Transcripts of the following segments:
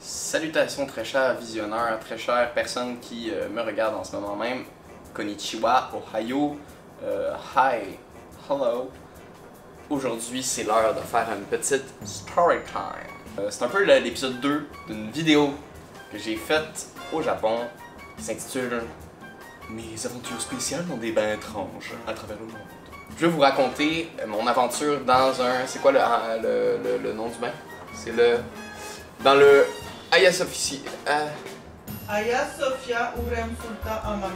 Salutations très chers visionneurs, très chères personnes qui me regardent en ce moment même. Konnichiwa, Ohio, hi, hello. Aujourd'hui, c'est l'heure de faire une petite story time. C'est un peu l'épisode 2 d'une vidéo que j'ai faite au Japon qui s'intitule Mes aventures spéciales dans des bains étranges à travers le monde. Je vais vous raconter mon aventure dans un... C'est quoi le nom du bain? C'est dans le Hagia Sophia. Hagia Sophia Urem Sultan Hamam.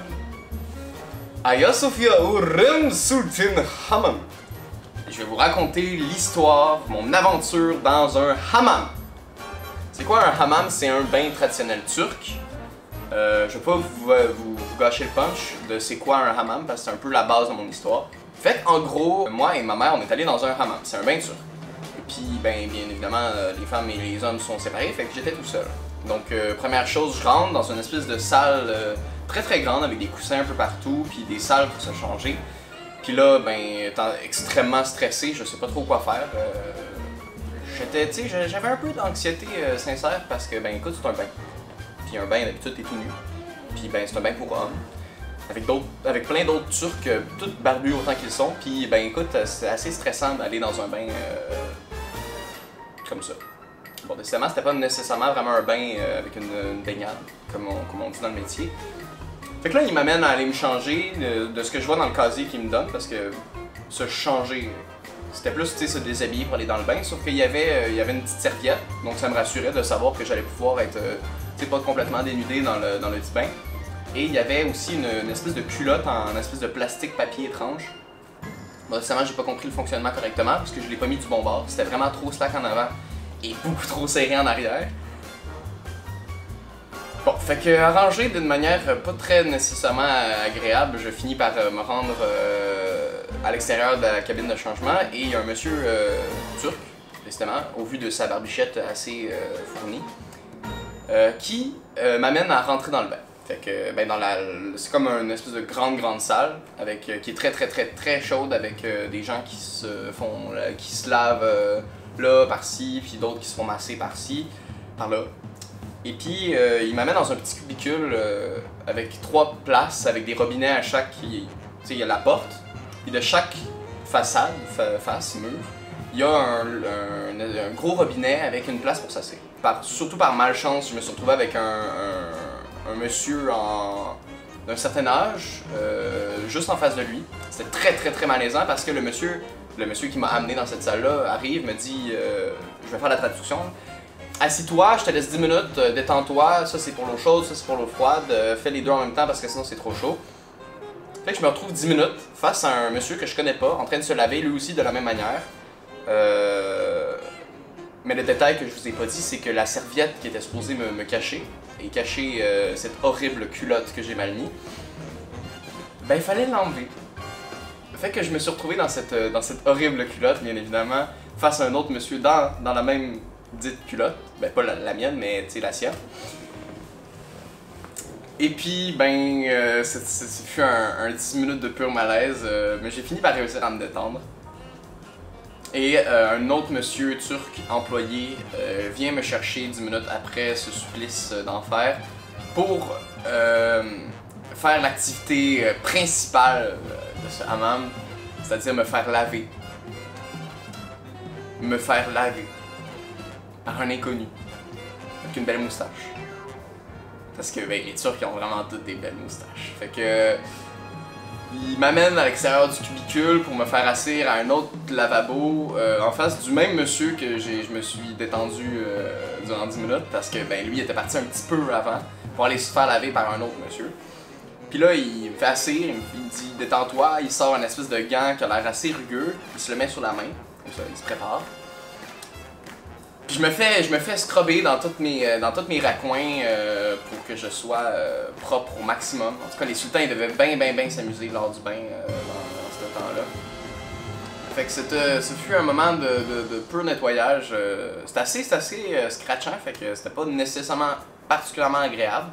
Hagia Sophia Urem Sultan Hamam. Je vais vous raconter l'histoire, mon aventure dans un hammam. C'est quoi un hammam? C'est un bain traditionnel turc. Je vais pas vous gâcher le punch de c'est quoi un hammam parce que c'est un peu la base de mon histoire. Fait en gros, moi et ma mère, on est allés dans un hammam. C'est un bain turc. Et puis, ben, bien évidemment, les femmes et les hommes sont séparés, fait que j'étais tout seul. Donc, première chose, je rentre dans une espèce de salle très très grande avec des coussins un peu partout, puis des salles pour se changer. Puis là, ben, étant extrêmement stressé, je sais pas trop quoi faire. J'avais un peu d'anxiété sincère parce que, ben, écoute, c'est un bain. Puis un bain, d'habitude, t'es tout nu. Puis, ben, c'est un bain pour hommes. Avec plein d'autres Turcs, tous barbus autant qu'ils sont. Puis, ben, écoute, c'est assez stressant d'aller dans un bain comme ça. Bon, décidément, c'était pas nécessairement vraiment un bain avec une baignade, comme on dit dans le métier. Fait que là, il m'amène à aller me changer de ce que je vois dans le casier qu'il me donne, parce que se changer, c'était plus, tu sais, se déshabiller pour aller dans le bain, sauf qu'il y avait une petite serviette, donc ça me rassurait de savoir que j'allais pouvoir être, tu sais, pas complètement dénudé dans le petit bain. Et il y avait aussi une espèce de culotte en espèce de plastique papier étrange. Bon, récemment, j'ai pas compris le fonctionnement correctement parce que je l'ai pas mis du bon bord. C'était vraiment trop slack en avant et beaucoup trop serré en arrière. Bon, fait que arrangé d'une manière pas très nécessairement agréable, je finis par me rendre à l'extérieur de la cabine de changement et il y a un monsieur turc, justement, au vu de sa barbichette assez fournie, qui m'amène à rentrer dans le bain. Fait que, ben, c'est comme une espèce de grande salle qui est très chaude avec des gens qui se lavent là, par-ci, puis d'autres qui se font masser par-ci, par-là. Et puis, il m'amène dans un petit cubicule avec 3 places, avec des robinets à chaque. Tu sais, il y a la porte, et de chaque façade, mur, il y a un gros robinet avec une place pour s'asseoir. Surtout par malchance, je me suis retrouvé avec un monsieur d'un certain âge, juste en face de lui. C'était très malaisant parce que le monsieur qui m'a amené dans cette salle-là arrive, me dit, je vais faire la traduction. Assis-toi, je te laisse 10 minutes, détends-toi, ça c'est pour l'eau chaude, ça c'est pour l'eau froide, fais les deux en même temps parce que sinon c'est trop chaud. Fait que je me retrouve 10 minutes face à un monsieur que je connais pas, en train de se laver lui aussi de la même manière. Mais le détail que je vous ai pas dit, c'est que la serviette qui était supposée me cacher, et cacher cette horrible culotte que j'ai mal mis, ben il fallait l'enlever. Fait que je me suis retrouvé dans cette horrible culotte, bien évidemment, face à un autre monsieur dans la même dite culotte. Ben pas la mienne, mais tu sais, la sienne. Et puis, ben, ce fut un 10 minutes de pur malaise, mais j'ai fini par réussir à me détendre. Et un autre monsieur turc employé vient me chercher 10 minutes après ce supplice d'enfer pour faire l'activité principale de ce hammam, c'est-à-dire me faire laver. Me faire laver par un inconnu avec une belle moustache. Parce que ben, les Turcs ont vraiment toutes des belles moustaches. Fait que il m'amène à l'extérieur du cubicule pour me faire asseoir à un autre lavabo en face du même monsieur que je me suis détendu durant 10 minutes parce que ben, lui était parti un petit peu avant pour aller se faire laver par un autre monsieur. Puis là, il me fait asseoir, il me dit détends-toi, il sort un espèce de gant qui a l'air assez rugueux, il se le met sur la main, comme ça, il se prépare. Puis je me fais scrubber dans tous mes raccoins pour que je sois propre au maximum. En tout cas, les sultans ils devaient bien s'amuser lors du bain dans ce temps-là. Fait que ce fut un moment de pur nettoyage. C'était assez scratchant, fait que c'était pas nécessairement particulièrement agréable.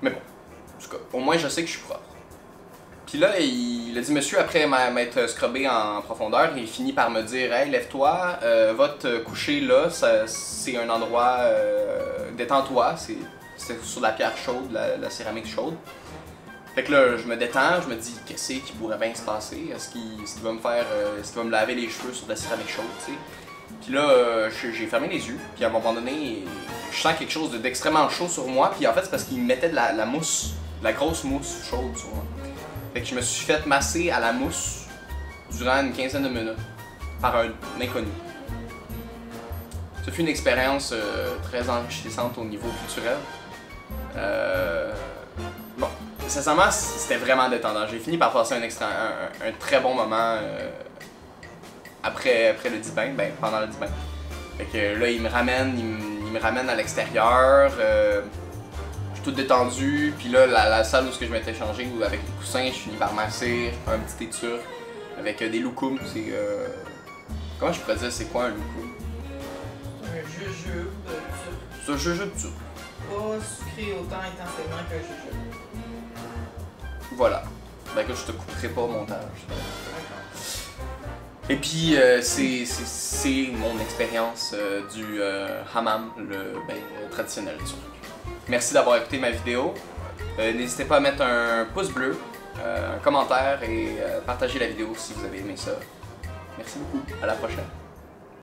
Mais bon, en tout cas, au moins je sais que je suis propre. Puis là, il a dit monsieur, après m'être scrubbé en profondeur, il finit par me dire hey, lève-toi, va te coucher là, c'est un endroit, détends-toi, c'est sur la pierre chaude, la céramique chaude. Fait que là, je me détends, je me dis qu'est-ce qui pourrait bien se passer, est-ce qu'il va me faire, est-ce qu'il va me laver les cheveux sur de la céramique chaude, tu sais. Puis là, j'ai fermé les yeux, puis à un moment donné, je sens quelque chose d'extrêmement chaud sur moi, puis en fait c'est parce qu'il mettait de la mousse, de la grosse mousse chaude sur moi. Fait que je me suis fait masser à la mousse durant une quinzaine de minutes par un inconnu. Ça fut une expérience très enrichissante au niveau culturel. Bon, sincèrement, c'était vraiment détendant. J'ai fini par passer un très bon moment après le divan, ben pendant le divan. Fait que là, il me ramène à l'extérieur. Je suis tout détendu, puis là, la salle où je m'étais changé, avec les coussins, je finis par masser, un petit thé turc avec des loukoums. C'est. Comment je pourrais dire, c'est quoi un loukoum? Un jujube turc. C'est un jujube turc. Pas sucré autant intensément qu'un jujube. Voilà. Ben écoute, je te couperai pas au montage. Et puis, c'est mon expérience du hammam, le traditionnel turc. Merci d'avoir écouté ma vidéo. N'hésitez pas à mettre un pouce bleu, un commentaire et partager la vidéo si vous avez aimé ça. Merci beaucoup. À la prochaine.